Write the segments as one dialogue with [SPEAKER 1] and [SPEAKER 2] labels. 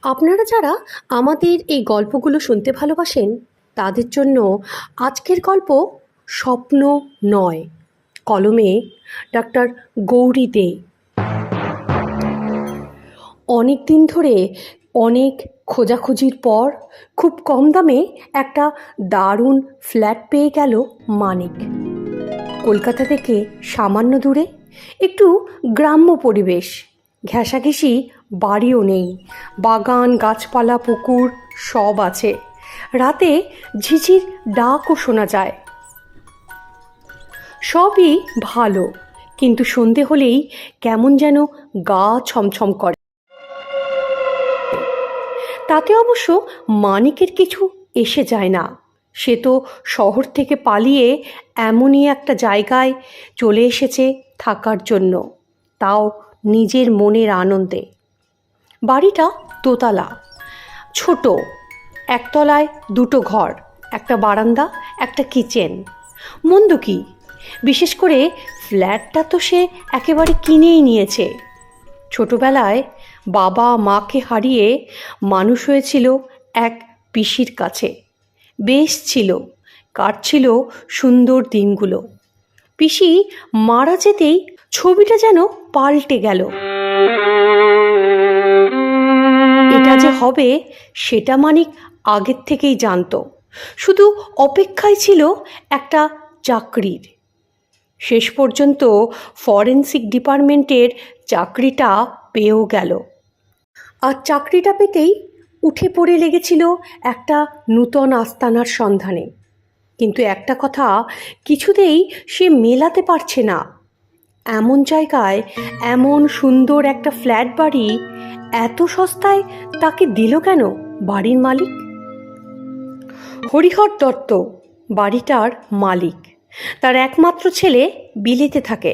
[SPEAKER 1] আপনারা যারা আমাদের এই গল্পগুলো শুনতে ভালোবাসেন তাদের জন্য আজকের গল্প স্বপ্ন নয়। কলমে ডাক্তার গৌরী দে। অনেক দিন ধরে অনেক খোঁজাখুঁজির পর খুব কম দামে একটা দারুণ ফ্ল্যাট পেয়ে গেল মানিক। কলকাতা থেকে সামান্য দূরে, একটু গ্রাম্য পরিবেশ, ঘেঁষাঘেঁষি বাড়িও নেই, বাগান গাছপালা পুকুর সব আছে। রাতে ঝিঝির ডাকও শোনা যায়। সবই ভালো, কিন্তু সন্ধে হলেই কেমন যেন গা ছমছম করে। তাতে অবশ্য মানিকের কিছু এসে যায় না। সে তো শহর থেকে পালিয়ে এমনই একটা জায়গায় চলে এসেছে থাকার জন্য, তাও নিজের মনের আনন্দে। বাড়িটা দোতলা, ছোট, একতলায় দুটো ঘর, একটা বারান্দা, একটা কিচেন। মন্দ কি, বিশেষ করে ফ্ল্যাটটা তো সে একেবারে কিনেই নিয়েছে। ছোটবেলায় বাবা মাকে হারিয়ে মানুষ হয়েছিল এক পিসির কাছে। বেশ ছিল, কাটছিল সুন্দর দিনগুলো। পিসি মারা যেতেই ছবিটা যেন পাল্টে গেল। এটা যে হবে সেটা মানিক আগের থেকেই জানতো, শুধু অপেক্ষায় ছিল একটা চাকরির। শেষ পর্যন্ত ফরেন্সিক ডিপার্টমেন্টের চাকরিটা পেয়েও গেল। আর চাকরিটা পেতেই উঠে পড়ে লেগেছিল একটা নূতন আস্তানার সন্ধানে। কিন্তু একটা কথা কিছুতেই সে মেলাতে পারছে না, এমন জায়গায় এমন সুন্দর একটা ফ্ল্যাট বাড়ি এত সস্তায় তাকে দিল কেন বাড়ির মালিক? হরিহর দত্ত বাড়িটার মালিক। তার একমাত্র ছেলে বিলেতে থাকে।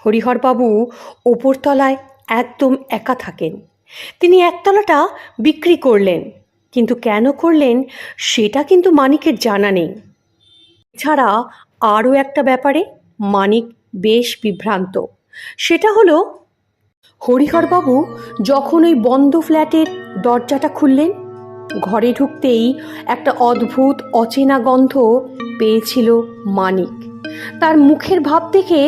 [SPEAKER 1] হরিহরবাবু ওপরতলায় একদম একা থাকেন। তিনি একতলাটা বিক্রি করলেন, কিন্তু কেন করলেন সেটা কিন্তু মানিকের জানা নেই। এছাড়া আরও একটা ব্যাপারে মানিক বেশ বিভ্রান্ত। সেটা হলো, হরিহরবাবু যখন ওই বন্ধ ফ্ল্যাটের দরজাটা খুললেন, ঘরে ঢুকতেই একটা অদ্ভুত অচেনা গন্ধ পেয়েছিল মানিক। তার মুখের ভাব দেখে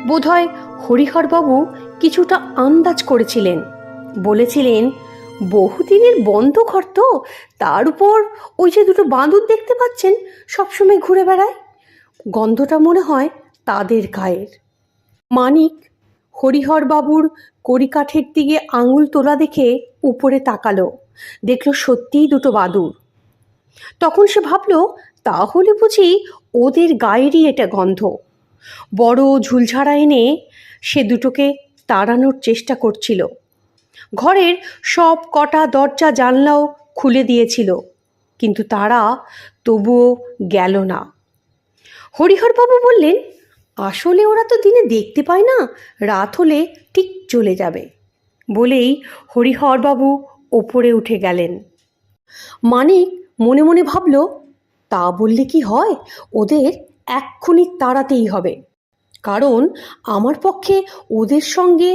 [SPEAKER 1] বোধহয় হরিহরবাবু কিছুটা আন্দাজ করেছিলেন। বলেছিলেন, বহুদিনের বন্ধ ঘর তো, তার উপর ওই যে দুটো বাঁদর দেখতে পাচ্ছেন সবসময় ঘুরে বেড়ায়, গন্ধটা মনে হয় তাদের গায়ের। মানিক হরিহরবাবুর কড়িকাঠের দিকে আঙুল তোলা দেখে উপরে তাকালো, দেখল সত্যিই দুটো বাদুড়। তখন সে ভাবল, তাহলে বুঝি ওদের গায়েরই এটা গন্ধ। বড় ঝুলঝাড়া এনে সে দুটোকে তাড়ানোর চেষ্টা করছিল। ঘরের সব কটা দরজা জানলাও খুলে দিয়েছিল, কিন্তু তারা তবুও গেল না। হরিহরবাবু বললেন, আসলে ওরা তো দিনে দেখতে পায় না, রাত হলে ঠিক চলে যাবে। বলেই হরিহরবাবু ওপরে উঠে গেলেন। মানিক মনে মনে ভাবল, তা বললে কি হয়, ওদের এক্ষুনি তাড়াতেই হবে, কারণ আমার পক্ষে ওদের সঙ্গে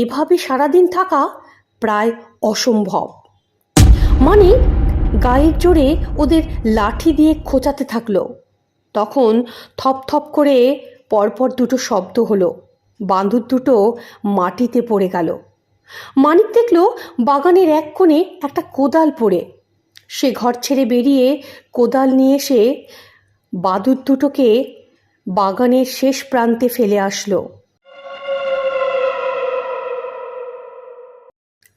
[SPEAKER 1] এভাবে সারাদিন থাকা প্রায় অসম্ভব। মানিক গায়ের জোরে ওদের লাঠি দিয়ে খোঁচাতে থাকলো। তখন থপ থপ করে পরপর দুটো শব্দ হলো, বাঁদর দুটো মাটিতে পড়ে গেল। মানিক দেখল বাগানের এক কোণে একটা কোদাল পড়ে। সে ঘর ছেড়ে বেরিয়ে কোদাল নিয়ে এসে বাদুড় দুটোকে বাগানের শেষ প্রান্তে ফেলে আসলো।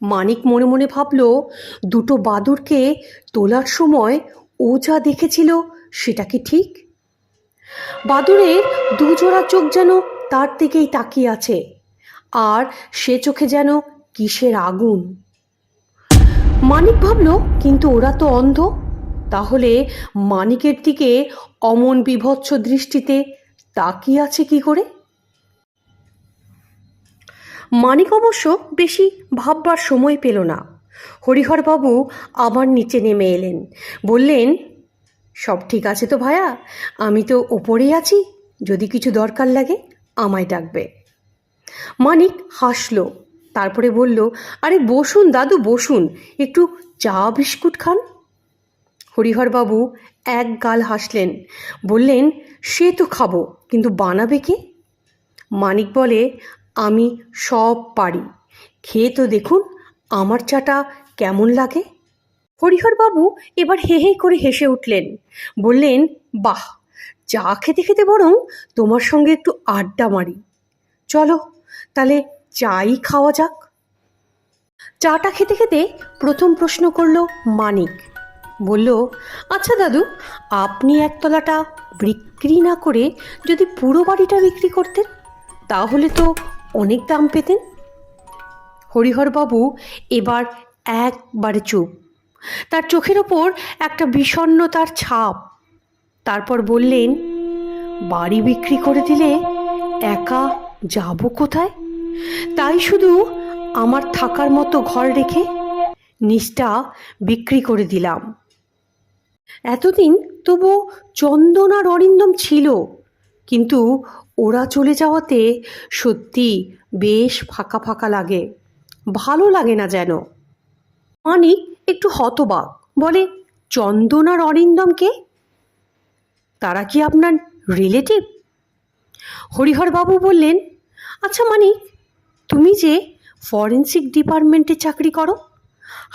[SPEAKER 1] মানিক মনে মনে ভাবল, দুটো বাদুড়কে তোলার সময় ও যা দেখেছিল সেটা কি ঠিক? বাদুড়ের দুজোড়া চোখ যেন তার দিকেই তাকিয়ে আছে, আর সে চোখে যেন কিসের আগুন। মানিক ভাবল, কিন্তু ওরা তো অন্ধ, তাহলে মানিকের দিকে অমন বিভৎস দৃষ্টিতে তাকিয়ে আছে কি করে? মানিক অবশ্য বেশি ভাববার সময় পেল না। হরিহরবাবু আবার নিচে নেমে এলেন, বললেন, সব ঠিক আছে তো ভায়া, আমি তো ওপরেই আছি, যদি কিছু দরকার লাগে আমায় ডাকবে। মানিক হাসল, তারপরে বলল, আরে বসুন দাদু বসুন, একটু চা বিস্কুট খান। হরিহরবাবু এক গাল হাসলেন, বললেন, সে তো খাবো, কিন্তু বানাবে কে? মানিক বলে, আমি সব পারি, খেয়ে তো দেখুন আমার চাটা কেমন লাগে। হরিহরবাবু এবার হে হে করে হেসে উঠলেন, বললেন, বাহ, চা খেতে খেতে বরং তোমার সঙ্গে একটু আড্ডা মারি। চলো তাহলে চাই খাওয়া যাক। চাটা খেতে খেতে প্রথম প্রশ্ন করল মানিক। বলল, আচ্ছা দাদু, আপনি একতলাটা বিক্রি না করে যদি পুরো বাড়িটা বিক্রি করতেন তাহলে তো অনেক দাম পেতেন। হরিহরবাবু এবার একবারে চুপ, তার চোখের ওপর একটা বিষণ্ণতার ছাপ। তারপর বললেন, বাড়ি বিক্রি করে দিলে একা যাব কোথায়? তাই শুধু আমার থাকার মতো ঘর রেখে নিচটা বিক্রি করে দিলাম। এতদিন তবু চন্দন আর অরিন্দম ছিল, কিন্তু ওরা চলে যাওয়াতে সত্যি বেশ ফাঁকা ফাঁকা লাগে, ভালো লাগে না যেন। মানিক একটু হতবাক, বলে, চন্দন আর অরিন্দমকে? তারা কি আপনার রিলেটিভ? হরিহরবাবু বললেন, আচ্ছা মানিক, তুমি যে ফরেন্সিক ডিপার্টমেন্টে চাকরি করো,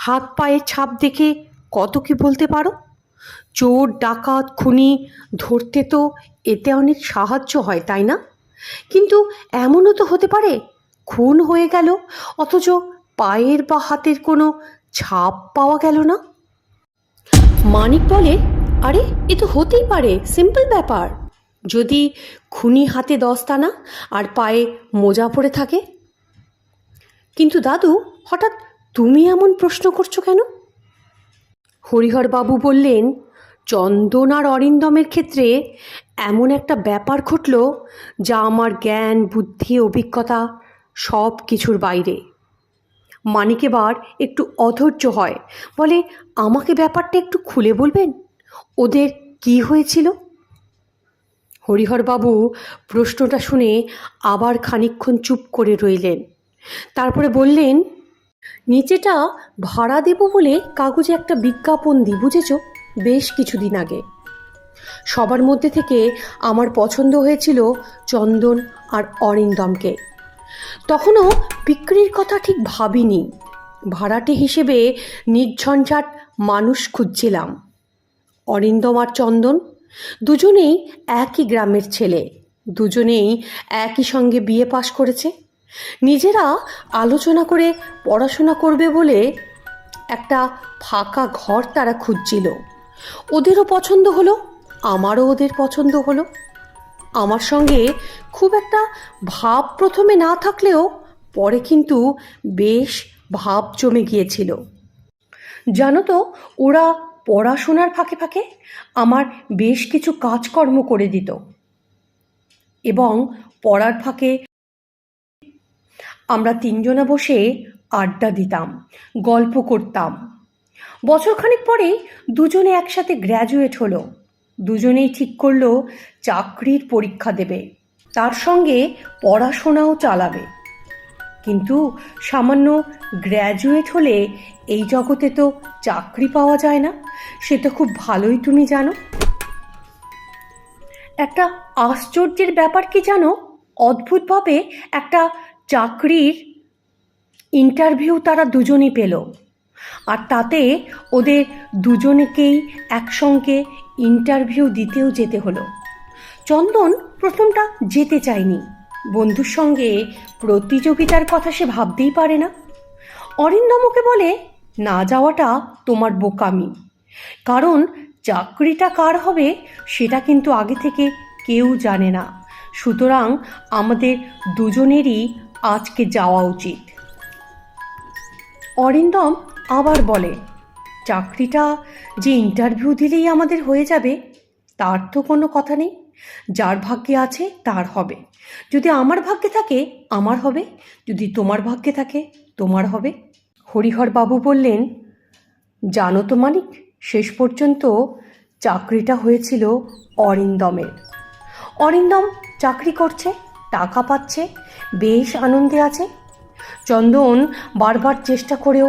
[SPEAKER 1] হাত পায়ের ছাপ দেখে কত কি বলতে পারো। চোর ডাকাত খুনি ধরতে তো এতে অনেক সাহায্য হয়, তাই না? কিন্তু এমনও তো হতে পারে খুন হয়ে গেল, অথচ পায়ের বা হাতের কোনো ছাপ পাওয়া গেল না। মানিক বলে, আরে এ তো হতেই পারে, সিম্পল ব্যাপার। যদি খুনি হাতে দস্তানা আর পায়ে মোজা পরে থাকে। কিন্তু দাদু, হঠাৎ তুমি এমন প্রশ্ন করছো কেন? হরিহরবাবু বললেন, চন্দন আর অরিন্দমের ক্ষেত্রে এমন একটা ব্যাপার ঘটল যা আমার জ্ঞান বুদ্ধি অভিজ্ঞতা সব কিছুর বাইরে। মানিক এবার একটু অধৈর্য হয়, বলে, আমাকে ব্যাপারটা একটু খুলে বলবেন, ওদের কি হয়েছিল? হরিহরবাবু প্রশ্নটা শুনে আবার খানিকক্ষণ চুপ করে রইলেন। তারপরে বললেন, নিচেটা ভাড়া দেব বলে কাগজে একটা বিজ্ঞাপন দিই, বুঝেছ, বেশ কিছুদিন আগে। সবার মধ্যে থেকে আমার পছন্দ হয়েছিল চন্দন আর অরিন্দমকে। তখনও বিক্রির কথা ঠিক ভাবিনি, ভাড়াটে হিসেবে নির্ঝঞ্ঝাট মানুষ খুঁজছিলাম। অরিন্দম আর চন্দন দুজনেই একই গ্রামের ছেলে, দুজনেই একই সঙ্গে বিএ পাশ করেছে। নিজেরা আলোচনা করে পড়াশোনা করবে বলে একটা ফাঁকা ঘর তারা খুঁজছিল। ওদেরও পছন্দ হলো, আমারও ওদের পছন্দ হলো। আমার সঙ্গে খুব একটা ভাব প্রথমে না থাকলেও পরে কিন্তু বেশ ভাব জমে গিয়েছিল। জানো তো, ওরা পড়াশোনার ফাঁকে ফাঁকে আমার বেশ কিছু কাজকর্ম করে দিত, এবং পড়ার ফাঁকে আমরা তিনজনা বসে আড্ডা দিতাম, গল্প করতাম। বছরখানেক পরেই দুজনে একসাথে গ্র্যাজুয়েট হলো, দুজনেই ঠিক করলো চাকরির পরীক্ষা দেবে, তার সঙ্গে পড়াশোনাও চালাবে। কিন্তু সামান্য গ্র্যাজুয়েট হলে এই জগতে তো চাকরি পাওয়া যায় না, সেটা খুব ভালোই তুমি জানো। একটা আশ্চর্যের ব্যাপার কি জানো, অদ্ভুতভাবে একটা চাকরির ইন্টারভিউ তারা দুজনই পেল, আর তাতে ওদের দুজনেকেই একসঙ্গে ইন্টারভিউ দিতেও যেতে হলো। চন্দন প্রথমটা যেতে চায়নি, বন্ধুর সঙ্গে প্রতিযোগিতার কথা সে ভাবতেই পারে না। অরিন্দমকে বলে, না যাওয়াটা তোমার বোকামি, কারণ চাকরিটা কার হবে সেটা কিন্তু আগে থেকে কেউ জানে না, সুতরাং আমাদের দুজনেরই আজকে যাওয়া উচিত। অরিন্দম আবার বলে, চাকরিটা যে ইন্টারভিউ দিলেই আমাদের হয়ে যাবে তার তো কোনো কথা নেই, যার ভাগ্যে আছে তার হবে। যদি আমার ভাগ্যে থাকে আমার হবে, যদি তোমার ভাগ্যে থাকে তোমার হবে। হরিহরবাবু বললেন, জানো তো মানিক, শেষ পর্যন্ত চাকরিটা হয়েছিল অরিন্দমের। অরিন্দম চাকরি করছে, টাকা পাচ্ছে, বেশ আনন্দে আছে। চন্দন বারবার চেষ্টা করেও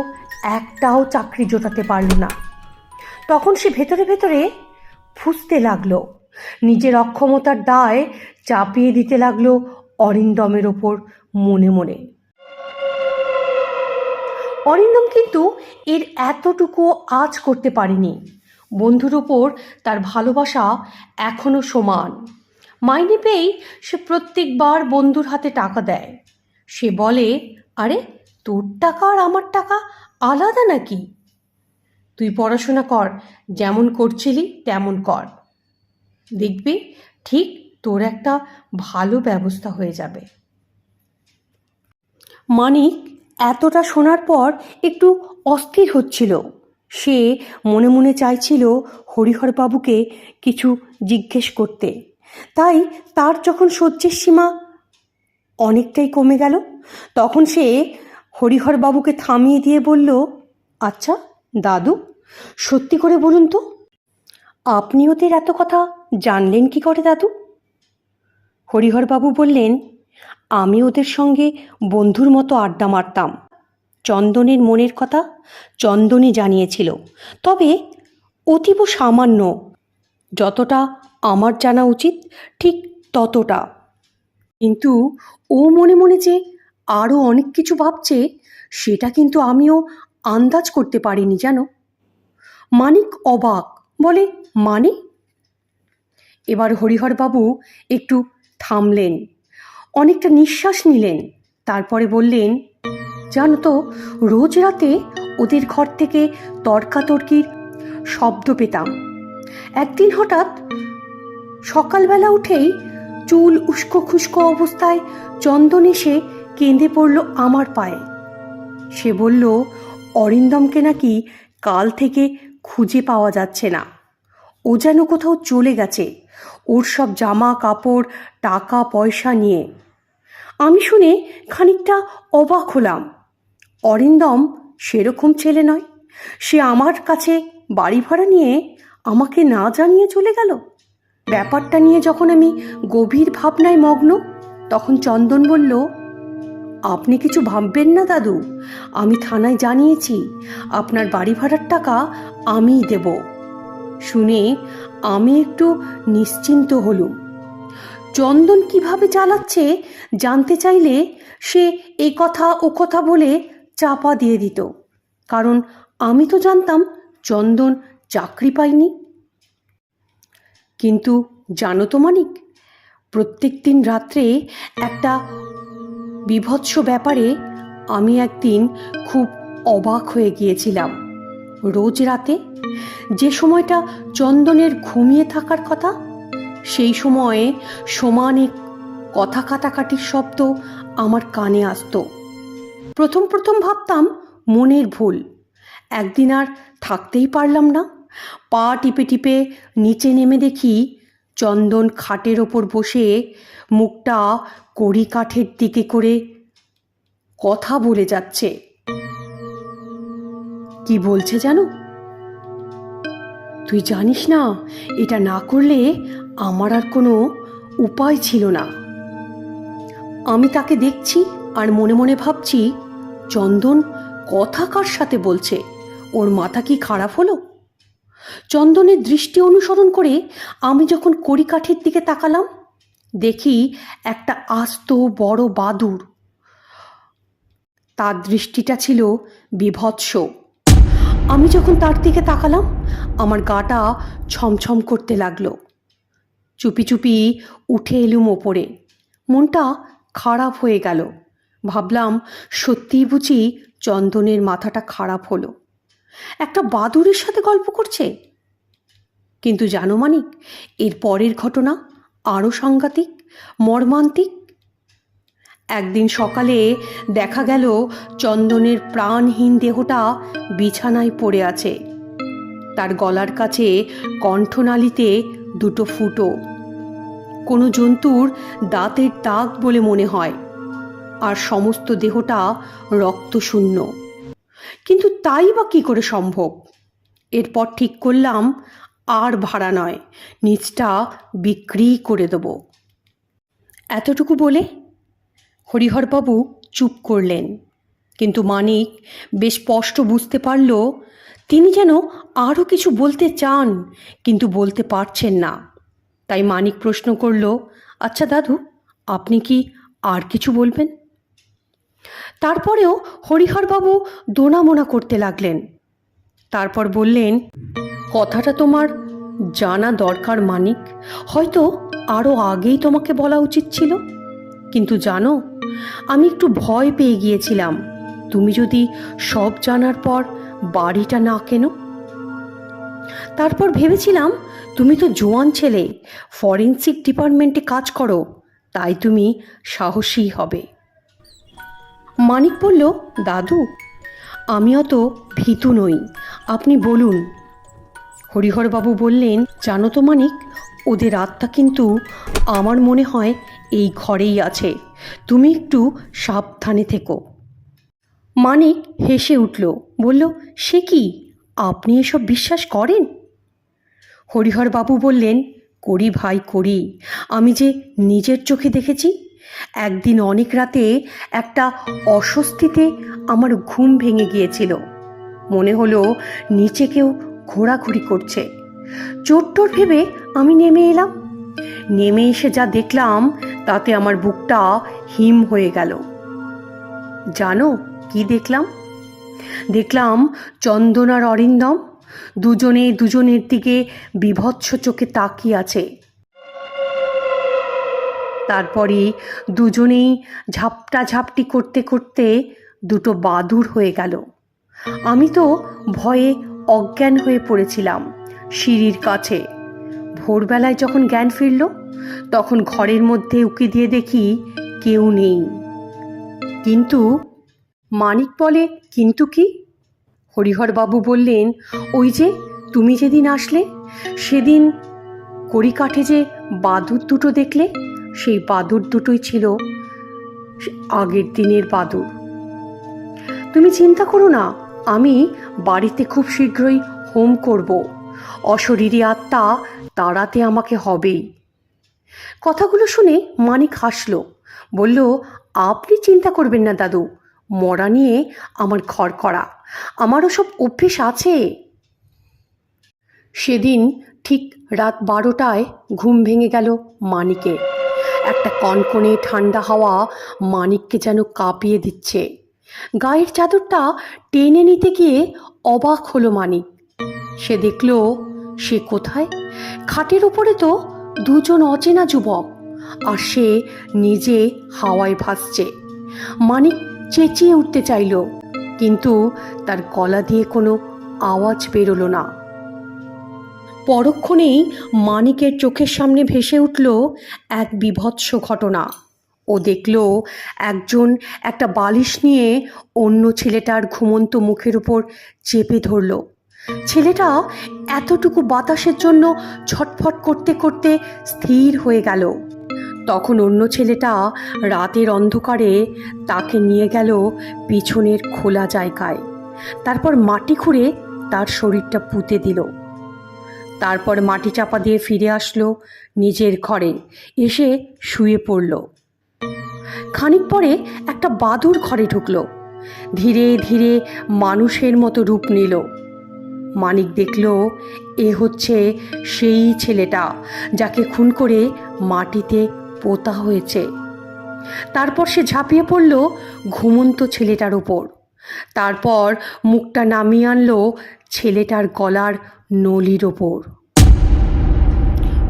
[SPEAKER 1] একটাও চাকরি জোটাতে পারল না। তখন সে ভেতরে ভেতরে ফুঁসতে লাগলো, নিজের অক্ষমতার দায় চাপিয়ে দিতে লাগলো অরিন্দমের ওপর মনে মনে। অরিন্দম কিন্তু এর এতটুকু আঁচ করতে পারেনি। বন্ধুর ওপর তার ভালোবাসা এখনো সমান। মাইনে পেয়েই সে প্রত্যেকবার বন্ধুর হাতে টাকা দেয়। সে বলে, আরে তোর টাকা আর আমার টাকা আলাদা নাকি? তুই পড়াশোনা কর, যেমন করছিলি তেমন কর, দেখবি ঠিক তোর একটা ভালো ব্যবস্থা হয়ে যাবে। মানিক এতটা শোনার পর একটু অস্থির হচ্ছিল। সে মনে মনে চাইছিল হরিহরবাবুকে কিছু জিজ্ঞেস করতে। তাই তার যখন সহ্যের সীমা অনেকটাই কমে গেল, তখন সে হরিহরবাবুকে থামিয়ে দিয়ে বলল, আচ্ছা দাদু, সত্যি করে বলুন তো, আপনি ওদের এত কথা জানলেন কি করে দাদু? হরিহরবাবু বললেন, আমি ওদের সঙ্গে বন্ধুর মতো আড্ডা মারতাম। চন্দনের মনের কথা চন্দনই জানিয়েছিল, তবে অতীব সামান্য। যতটা আমার জানা উচিত ঠিক ততটা। কিন্তু ও মনে মনে যে আরও অনেক কিছু ভাবছে, সেটা কিন্তু আমিও আন্দাজ করতে পারিনি জানো। মানিক অবাক, বলে, মানে? এবার হরিহরবাবু একটু থামলেন, অনেকটা নিঃশ্বাস নিলেন, তারপরে বললেন, জানো তো, রোজ রাতে ওদের ঘর থেকে তর্কাতর্কির শব্দ পেতাম। একদিন হঠাৎ সকালবেলা উঠেই চুল উস্কো খুস্কো অবস্থায় চন্দন এসে কেঁদে পড়ল আমার পায়ে। সে বলল, অরিন্দমকে নাকি কাল থেকে খুঁজে পাওয়া যাচ্ছে না, ও যেন কোথাও চলে গেছে, ওর সব জামা কাপড় টাকা পয়সা নিয়ে। আমি শুনে খানিকটা অবাক হলাম। অরিন্দম সেরকম ছেলে নয়, সে আমার কাছে বাড়ি ভাড়া নিয়ে আমাকে না জানিয়ে চলে গেল। ব্যাপারটা নিয়ে যখন আমি গভীর ভাবনায় মগ্ন, তখন চন্দন বলল, আপনি কিছু ভাববেন না দাদু, আমি থানায় জানিয়েছি, আপনার বাড়ি ভাড়ার টাকা আমিই দেব। শুনে আমি একটু নিশ্চিন্ত হলুম। চন্দন কিভাবে চালাচ্ছে জানতে চাইলে সে এ কথা ও কথা বলে চাপা দিয়ে দিত, কারণ আমি তো জানতাম চন্দন চাকরি পায়নি। কিন্তু জানো তো মানিক, প্রত্যেক দিন রাত্রে একটা বিভৎস ব্যাপারে আমি একদিন খুব অবাক হয়ে গিয়েছিলাম। রোজ রাতে যে সময়টা চন্দনের ঘুমিয়ে থাকার কথা, সেই সময়ে সমানে কথা কাটাকাটির শব্দ আমার কানে আসতো। প্রথম প্রথম ভাবতাম মনের ভুল। একদিন আর থাকতেই পারলাম না, পা টিপে টিপে নিচে নেমে দেখি চন্দন খাটের ওপর বসে মুখটা কড়ি কাঠের দিকে করে কথা বলে যাচ্ছে। কি বলছে জানো? তুই জানিস না, এটা না করলে আমার আর কোনো উপায় ছিল না। আমি তাকে দেখছি আর মনে মনে ভাবছি, চন্দন কথা কার সাথে বলছে, ওর মাথা কি খারাপ হলো? চন্দনের দৃষ্টি অনুসরণ করে আমি যখন কড়িকাঠের দিকে তাকালাম, দেখি একটা আস্ত বড় বাদুড়। তার দৃষ্টিটা ছিল বিভৎস। আমি যখন তার দিকে তাকালাম, আমার গাটা ছমছম করতে লাগলো। চুপি চুপি উঠে এলুম ওপরে। মনটা খারাপ হয়ে গেল। ভাবলাম, সত্যিই বুঝি চন্দনের মাথাটা খারাপ হলো, একটা বাদুড়ের সাথে গল্প করছে। কিন্তু জানো মানিক, এর পরের ঘটনা আরও সাংঘাতিক, মর্মান্তিক। একদিন সকালে দেখা গেল চন্দনের প্রাণহীন দেহটা বিছানায় পড়ে আছে। তার গলার কাছে কণ্ঠনালীতে দুটো ফুটো, কোনো জন্তুর দাঁতের দাগ বলে মনে হয়, আর সমস্ত দেহটা রক্তশূন্য। কিন্তু তাই বা কী করে সম্ভব? এরপর ঠিক করলাম, আর ভাড়া নয়, নিচটা বিক্রি করে দেব। এতটুকু বলে হরিহরবাবু চুপ করলেন। কিন্তু মানিক বেশ স্পষ্ট বুঝতে পারল তিনি যেন আরও কিছু বলতে চান, কিন্তু বলতে পারছেন না। তাই মানিক প্রশ্ন করল, আচ্ছা দাদু, আপনি কি আর কিছু বলবেন? তারপরেও হরিহরবাবু দোনামোনা করতে লাগলেন। তারপর বললেন, কথাটা তোমার জানা দরকার মানিক, হয়তো আরও আগেই তোমাকে বলা উচিত ছিল। কিন্তু জানো, আমি একটু ভয় পেয়ে গিয়েছিলাম তুমি যদি সব জানার পর বাড়িটা না কেনো। তারপর ভেবেছিলাম তুমি তো জোয়ান ছেলে, ফরেনসিক ডিপার্টমেন্টে কাজ করো, তাই তুমি সাহসী হবে। মানিক বলল, দাদু, আমি অত ভীতু নই, আপনি বলুন। হরিহরবাবু বললেন, জানো তো মানিক, ওদের আত্মা কিন্তু আমার মনে হয় এই ঘরেই আছে, তুমি একটু সাবধানে থেকো। মানিক হেসে উঠল, বলল, সে কি, আপনি এসব বিশ্বাস করেন? হরিহরবাবু বললেন, করি ভাই করি, আমি যে নিজের চোখে দেখেছি। একদিন অনেক রাতে একটা অস্বস্তিতে আমার ঘুম ভেঙে গিয়েছিল, মনে হলো নিচে কেউ ঘোরাঘুরি করছে। চোর টোর ভেবে আমি নেমে এলাম। নেমে এসে যা দেখলাম তাতে আমার বুকটা হিম হয়ে গেল। জানো কি দেখলাম? দেখলাম চন্দন আর অরিন্দম দুজনে দুজনের দিকে বীভৎস চোখে তাকিয়ে আছে। তারপরে দুজনেই ঝাপটা ঝাপটি করতে করতে দুটো বাদুড় হয়ে গেল। আমি তো ভয়ে অজ্ঞান হয়ে পড়েছিলাম সিঁড়ির কাছে। ভোরবেলায় যখন জ্ঞান ফিরল, তখন ঘরের মধ্যে উকি দিয়ে দেখি কেউ নেই। কিন্তু মানিক বলে, কিন্তু কি? হরিহরবাবু বললেন, ওই যে তুমি যেদিন আসলে, সেদিন কড়িকাঠে যে বাদুড় দুটো দেখলে, সেই বাদুড় দুটোই ছিল আগের দিনের বাদুড়। তুমি চিন্তা করো না, আমি বাড়িতে খুব শীঘ্রই হোম করব, অশরীরী আত্মা তাড়াতে আমাকে হবেই। কথাগুলো শুনে মানিক হাসল, বলল, আপনি চিন্তা করবেন না দাদু, মরা নিয়ে আমার ঘর করা, আমারও সব অভ্যেস আছে। সেদিন ঠিক রাত 12টায় ঘুম ভেঙে গেল মানিকের। একটা কনকনে ঠান্ডা হাওয়া মানিককে যেন কাঁপিয়ে দিচ্ছে। গায়ের চাদরটা টেনে নিতে গিয়ে অবাক হলো মানিক। সে দেখল সে কোথায়? খাটের উপরে তো দুজন অচেনা যুবক, আর সে নিজে হাওয়ায় ভাসছে। মানিক চেঁচিয়ে উঠতে চাইল, কিন্তু তার গলা দিয়ে কোনো আওয়াজ বেরোলো না। পরক্ষণেই মানিকের চোখের সামনে ভেসে উঠল এক বীভৎস ঘটনা। ও দেখল একজন একটা বালিশ নিয়ে অন্য ছেলেটার ঘুমন্ত মুখের উপর চেপে ধরল। ছেলেটা এতটুকু বাতাসের জন্য ছটফট করতে করতে স্থির হয়ে গেল। তখন অন্য ছেলেটা রাতের অন্ধকারে তাকে নিয়ে গেল পিছনের খোলা জায়গায়, তারপর মাটি খুঁড়ে তার শরীরটা পুঁতে দিল। তারপর মাটি চাপা দিয়ে ফিরে আসলো নিজের ঘরে, এসে শুয়ে পড়ল। খানিক পরে একটা বাদুড় ঘরে ঢুকলো, ধীরে ধীরে মানুষের মতো রূপ নিল। মানিক দেখল এ হচ্ছে সেই ছেলেটা যাকে খুন করে মাটিতে পোতা হয়েছে। তারপর সে ঝাঁপিয়ে পড়ল ঘুমন্ত ছেলেটার ওপর। তারপর মুখটা নামিয়ে আনলো ছেলেটার গলার নলির ওপর।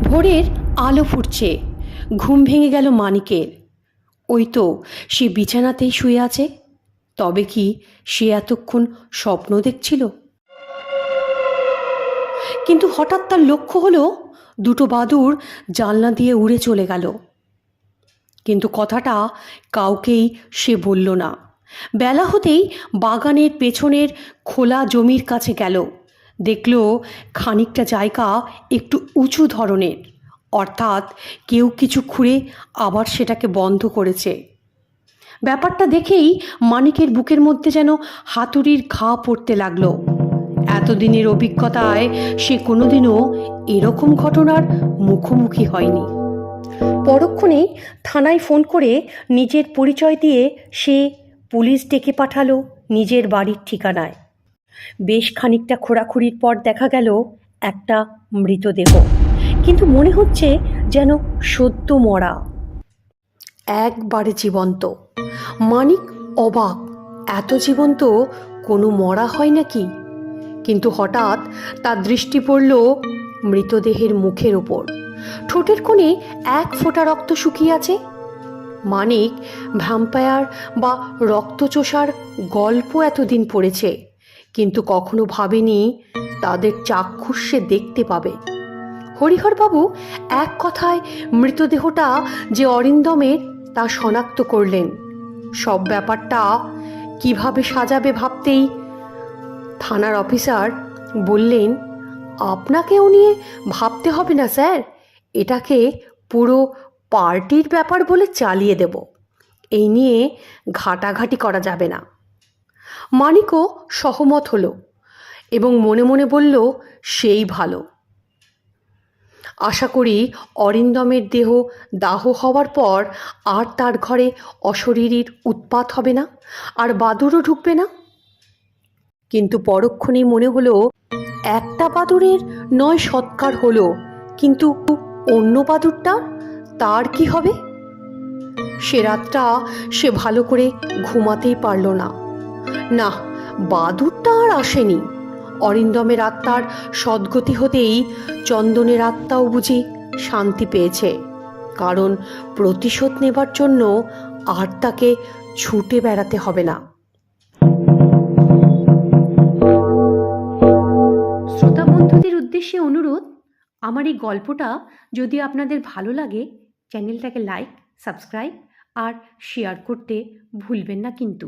[SPEAKER 1] ভোরের আলো ফুটছে, ঘুম ভেঙে গেল মানিকের। ওই তো সে বিছানাতেই শুয়ে আছে। তবে কি সে এতক্ষণ স্বপ্ন দেখছিল? কিন্তু হঠাৎ তার লক্ষ্য হলো দুটো বাদুড় জানলা দিয়ে উড়ে চলে গেল। কিন্তু কথাটা কাউকেই সে বলল না। বেলা হতেই বাগানের পেছনের খোলা জমির কাছে গেল। দেখল খানিকটা জায়গা একটু উঁচু ধরনের, অর্থাৎ কেউ কিছু খুঁড়ে আবার সেটাকে বন্ধ করেছে। ব্যাপারটা দেখেই মানিকের বুকের মধ্যে যেন হাতুড়ির ঘা পড়তে লাগলো। এতদিনের অভিজ্ঞতায় সে কোনোদিনও এরকম ঘটনার মুখোমুখি হয়নি। পরক্ষণেই থানায় ফোন করে নিজের পরিচয় দিয়ে সে পুলিশ ডেকে পাঠালো নিজের বাড়ির ঠিকানায়। বেশ খানিকটা খোঁড়াখুড়ির পর দেখা গেল একটা মৃতদেহ, কিন্তু মনে হচ্ছে যেন সদ্য মরা, একবারে জীবন্ত। মানিক অবাক, এত জীবন্ত কোনো মরা হয় নাকি? কিন্তু হঠাৎ তার দৃষ্টি পড়ল মৃতদেহের মুখের ওপর। ঠোঁটের কোণে এক ফোঁটা রক্ত শুকিয়ে আছে। মানিক ভ্যাম্পায়ার বা রক্তচোষার গল্প এতদিন পড়েছে, কিন্তু কখনো ভাবেনি তাদের চাক্ষুষ সে দেখতে পাবে। হরিহরবাবু এক কথায় মৃতদেহটা যে অরিন্দমের তা শনাক্ত করলেন। সব ব্যাপারটা কিভাবে সাজাবে ভাবতেই থানার অফিসার বললেন, আপনাকেও নিয়ে ভাবতে হবে না স্যার, এটাকে পুরো পার্টির ব্যাপার বলে চালিয়ে দেব, এই নিয়ে ঘাটাঘাটি করা যাবে না। মানিকও সহমত হলো এবং মনে মনে বলল, সেই ভালো। আশা করি অরিন্দমের দেহ দাহ হওয়ার পর আর তার ঘরে অশরীরীর উৎপাত হবে না, আর বাদুড়ও ঢুকবে না। কিন্তু পরক্ষণেই মনে হলো, একটা বাদুড়ের নয় সৎকার হলো, কিন্তু অন্য বাদুড়টা, তার কি হবে? সে রাতটা সে ভালো করে ঘুমাতেই পারল না। না, বাদুড়টা আর আসেনি। অরিন্দমের আত্মার সদ্গতি হতেই চন্দনের আত্মাও বুঝি শান্তি পেয়েছে, কারণ প্রতিশোধ নেবার জন্য আর তাকে ছুটে বেড়াতে হবে না। শ্রোতা বন্ধুদের উদ্দেশ্যে অনুরোধ, আমার এই গল্পটা যদি আপনাদের ভালো লাগে, চ্যানেলটাকে লাইক, সাবস্ক্রাইব আর শেয়ার করতে ভুলবেন না কিন্তু।